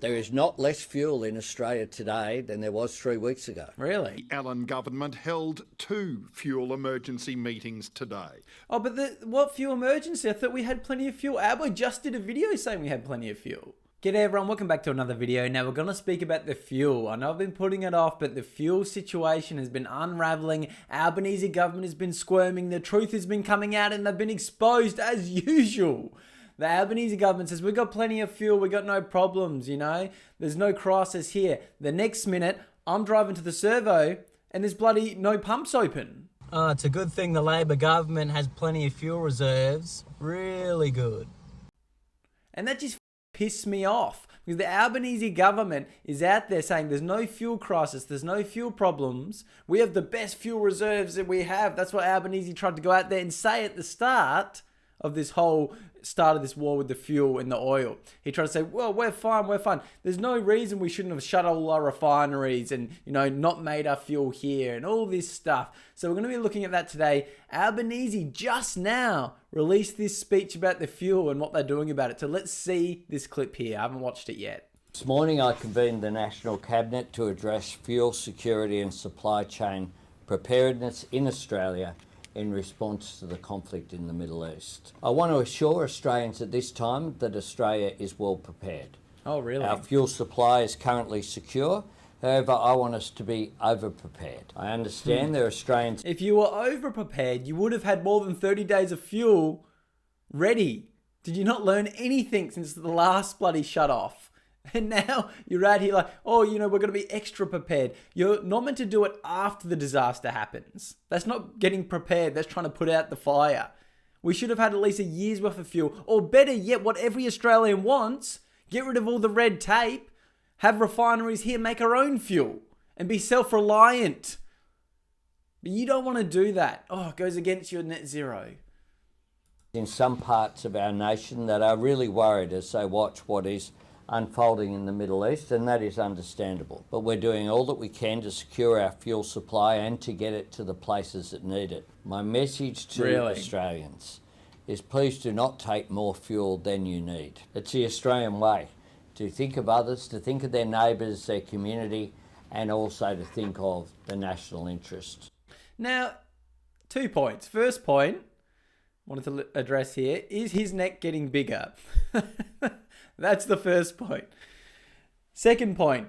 There is not less fuel in Australia today than there was 3 weeks ago. Really? The Allen government held 2 fuel emergency meetings today. Oh, but what fuel emergency? I thought we had plenty of fuel. Albo just did a video saying we had plenty of fuel. G'day everyone, welcome back to another video. Now we're going to speak about the fuel. I know I've been putting it off, but the fuel situation has been unravelling. Albanese government has been squirming. The truth has been coming out and they've been exposed as usual. The Albanese government says, we've got plenty of fuel, we've got no problems, you know. There's no crisis here. The next minute, I'm driving to the servo and there's bloody no pumps open. Oh, it's a good thing the Labor government has plenty of fuel reserves. Really good. And that just pissed me off because the Albanese government is out there saying there's no fuel crisis, there's no fuel problems. We have the best fuel reserves that we have. That's what Albanese tried to go out there and say at the start of this whole start of this war with the fuel and the oil. He tried to say, well, we're fine, we're fine. There's no reason we shouldn't have shut all our refineries and, you know, not made our fuel here and all this stuff. So we're going to be looking at that today. Albanese just now released this speech about the fuel and what they're doing about it. So let's see this clip here. I haven't watched it yet. This morning I convened the National Cabinet to address fuel security and supply chain preparedness in Australia in response to the conflict in the Middle East. I want to assure Australians at this time that Australia is well prepared. Oh, really? Our fuel supply is currently secure. However, I want us to be over-prepared. I understand there are Australians... If you were over-prepared, you would have had more than 30 days of fuel ready. Did you not learn anything since the last bloody shut-off? And now you're out here like, oh, you know, we're going to be extra prepared. You're not meant to do it after the disaster happens. That's not getting prepared. That's trying to put out the fire. We should have had at least a year's worth of fuel. Or better yet, what every Australian wants, get rid of all the red tape, have refineries here, make our own fuel, and be self-reliant. But you don't want to do that. Oh, it goes against your net zero. In some parts of our nation that are really worried as they watch what is unfolding in the Middle East, and that is understandable. But we're doing all that we can to secure our fuel supply and to get it to the places that need it. My message to Australians is please do not take more fuel than you need. It's the Australian way to think of others, to think of their neighbours, their community, and also to think of the national interest. Now, 2 points. First point, wanted to address here, is his neck getting bigger? That's the first point. Second point,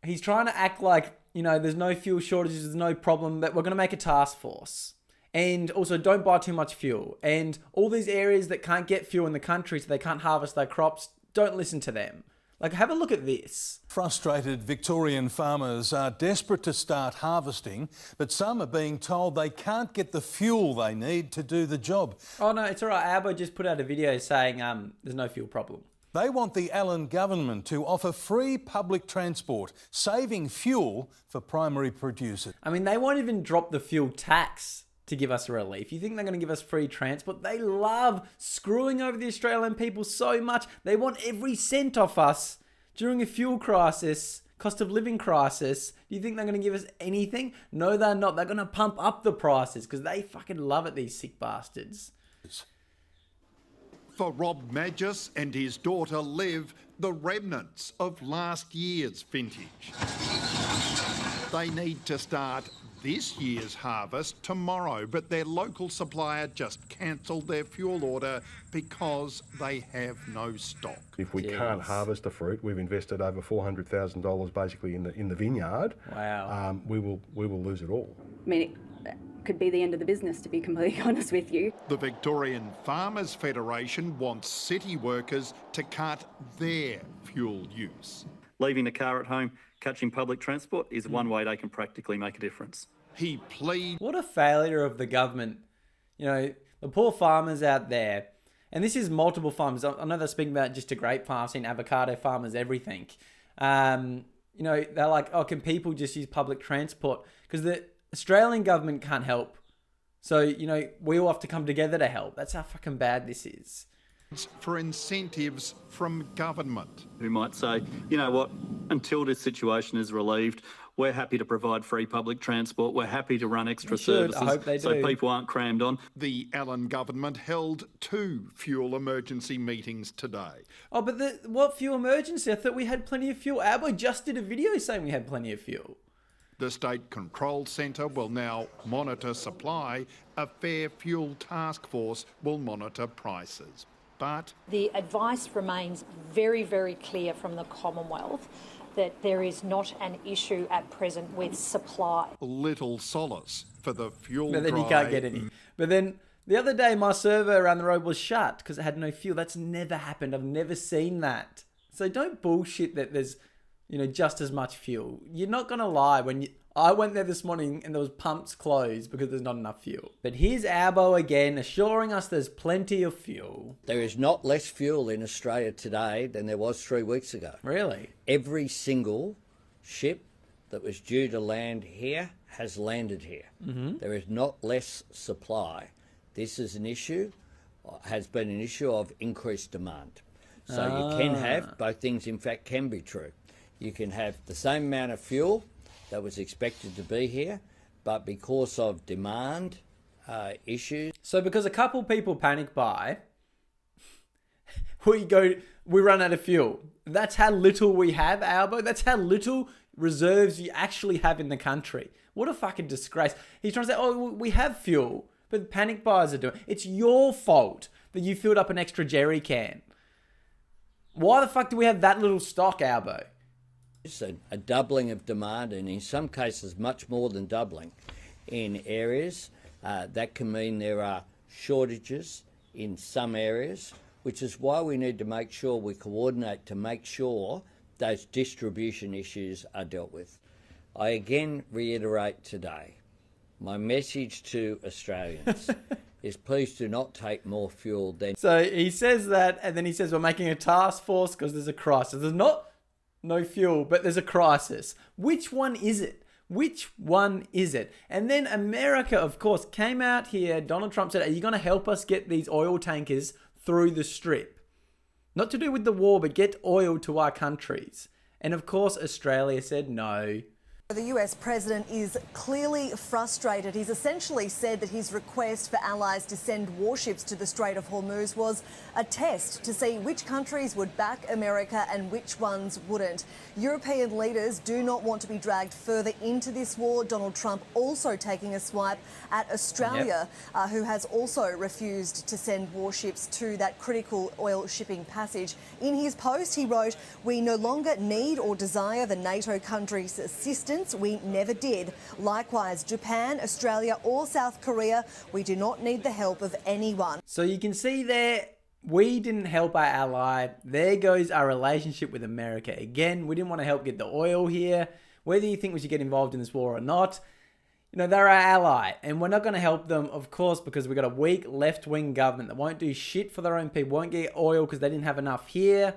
he's trying to act like, you know, there's no fuel shortages, there's no problem, that we're going to make a task force. And also don't buy too much fuel. And all these areas that can't get fuel in the country so they can't harvest their crops, don't listen to them. Like, have a look at this. Frustrated Victorian farmers are desperate to start harvesting, but some are being told they can't get the fuel they need to do the job. Oh no, it's all right. Albo just put out a video saying there's no fuel problem. They want the Allen government to offer free public transport, saving fuel for primary producers. I mean, they won't even drop the fuel tax to give us a relief. You think they're going to give us free transport? They love screwing over the Australian people so much. They want every cent off us during a fuel crisis, cost of living crisis. Do you think they're going to give us anything? No, they're not. They're going to pump up the prices because they fucking love it, these sick bastards. For Rob Magis and his daughter Liv, the remnants of last year's vintage. They need to start this year's harvest tomorrow, but their local supplier just cancelled their fuel order because they have no stock. If we can't harvest the fruit, we've invested over $400,000 basically in the vineyard. Wow. We will lose it all. I mean, it could be the end of the business, to be completely honest with you. The Victorian Farmers Federation wants city workers to cut their fuel use. Leaving the car at home, catching public transport is one way they can practically make a difference. He pleads... What a failure of the government. You know, the poor farmers out there, and this is multiple farmers. I know they're speaking about just a grape farm, I've seen avocado farmers, everything. You know, they're like, oh, can people just use public transport? Because the Australian government can't help. So, you know, we all have to come together to help. That's how fucking bad this is. For incentives from government. Who might say, you know what, until this situation is relieved, we're happy to provide free public transport. We're happy to run extra They should. services I hope they so do. people aren't crammed on. The Allen government held 2 fuel emergency meetings today. Oh, but what fuel emergency? I thought we had plenty of fuel. Albo just did a video saying we had plenty of fuel. The State Control Centre will now monitor supply. A fair fuel task force will monitor prices. But the advice remains very, very clear from the Commonwealth that there is not an issue at present with supply. little solace for the fuel But then you dry. can't get any. But then the other day, my server around the road was shut because it had no fuel. That's never happened. I've never seen that. So don't bullshit that there's, just as much fuel. You're not going to lie when I went there this morning and there was pumps closed because there's not enough fuel. But here's Albo again assuring us there's plenty of fuel. There is not less fuel in Australia today than there was 3 weeks ago. Really? Every single ship that was due to land here has landed here. There is not less supply. This is an issue, has been an issue of increased demand. So you can have, both things in fact can be true. You can have the same amount of fuel that was expected to be here, but because of demand issues. So because a couple people panic buy, we run out of fuel. That's how little we have, Albo. That's how little reserves you actually have in the country. What a fucking disgrace. He's trying to say, oh, we have fuel, but panic buyers are doing it. It's your fault that you filled up an extra jerry can. Why the fuck do we have that little stock, Albo? A doubling of demand, and in some cases much more than doubling in areas. That can mean there are shortages in some areas, which is why we need to make sure we coordinate to make sure those distribution issues are dealt with. I again reiterate today, my message to Australians is please do not take more fuel than... So he says that, and then he says we're making a task force because there's a crisis. There's not no fuel, but there's a crisis. Which one is it? Which one is it? And then America, of course, came out here. Donald Trump said, are you going to help us get these oil tankers through the strip? Not to do with the war, but get oil to our countries. And of course, Australia said no. The US president is clearly frustrated. He's essentially said that his request for allies to send warships to the Strait of Hormuz was a test to see which countries would back America and which ones wouldn't. European leaders do not want to be dragged further into this war. Donald Trump also taking a swipe at Australia, who has also refused to send warships to that critical oil shipping passage. In his post, he wrote, "We no longer need or desire the NATO countries' assistance. We never did. Likewise, Japan, Australia or South Korea, we do not need the help of anyone." So you can see there, we didn't help our ally. There goes our relationship with America. Again, we didn't want to help get the oil here. Whether you think we should get involved in this war or not, they're our ally. And we're not going to help them, of course, because we've got a weak left-wing government that won't do shit for their own people, won't get oil because they didn't have enough here.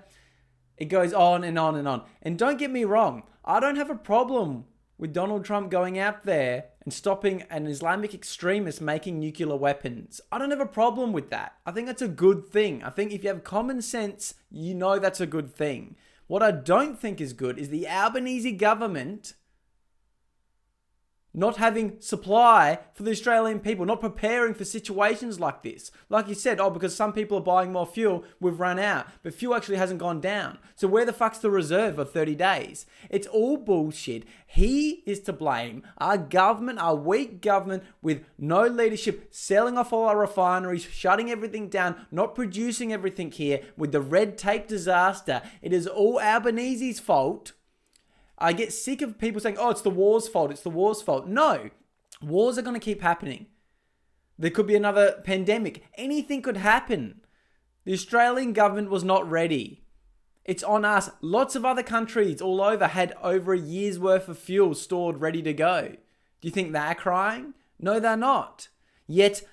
It goes on and on and on. And don't get me wrong, I don't have a problem with Donald Trump going out there and stopping an Islamic extremist making nuclear weapons. I don't have a problem with that. I think that's a good thing. I think if you have common sense, that's a good thing. What I don't think is good is the Albanese government not having supply for the Australian people, not preparing for situations like this. Like you said, because some people are buying more fuel, we've run out. But fuel actually hasn't gone down. So where the fuck's the reserve of 30 days? It's all bullshit. He is to blame. Our government, our weak government with no leadership, selling off all our refineries, shutting everything down, not producing everything here with the red tape disaster. It is all Albanese's fault. I get sick of people saying, oh, it's the war's fault. It's the war's fault. No, wars are going to keep happening. There could be another pandemic. Anything could happen. The Australian government was not ready. It's on us. Lots of other countries all over had over a year's worth of fuel stored ready to go. Do you think they're crying? No, they're not. Yet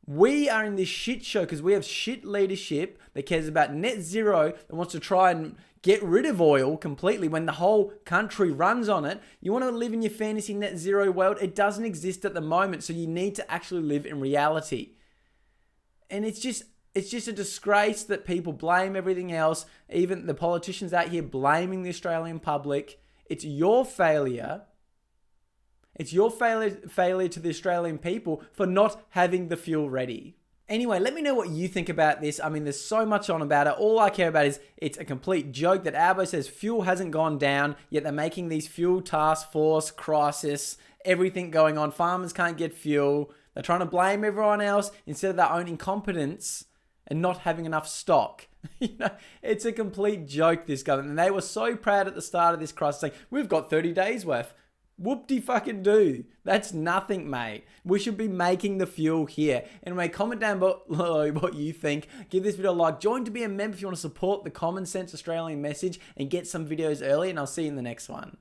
we are in this shit show because we have shit leadership that cares about net zero, that wants to try and get rid of oil completely when the whole country runs on it. You want to live in your fantasy net zero world? It doesn't exist at the moment, so you need to actually live in reality. And it's just a disgrace that people blame everything else, even the politicians out here blaming the Australian public. It's your failure It's your failure to the Australian people for not having the fuel ready. Anyway, let me know what you think about this. I mean, there's so much on about it. All I care about is it's a complete joke that Albo says fuel hasn't gone down, yet they're making these fuel task force, crisis, everything going on. Farmers can't get fuel. They're trying to blame everyone else instead of their own incompetence and not having enough stock. It's a complete joke, this government. And they were so proud at the start of this crisis saying, we've got 30 days worth. Whoop-de-fucking-do. That's nothing, mate. We should be making the fuel here. Anyway, comment down below what you think. Give this video a like. Join to be a member if you want to support the Common Sense Australian message and get some videos early. And I'll see you in the next one.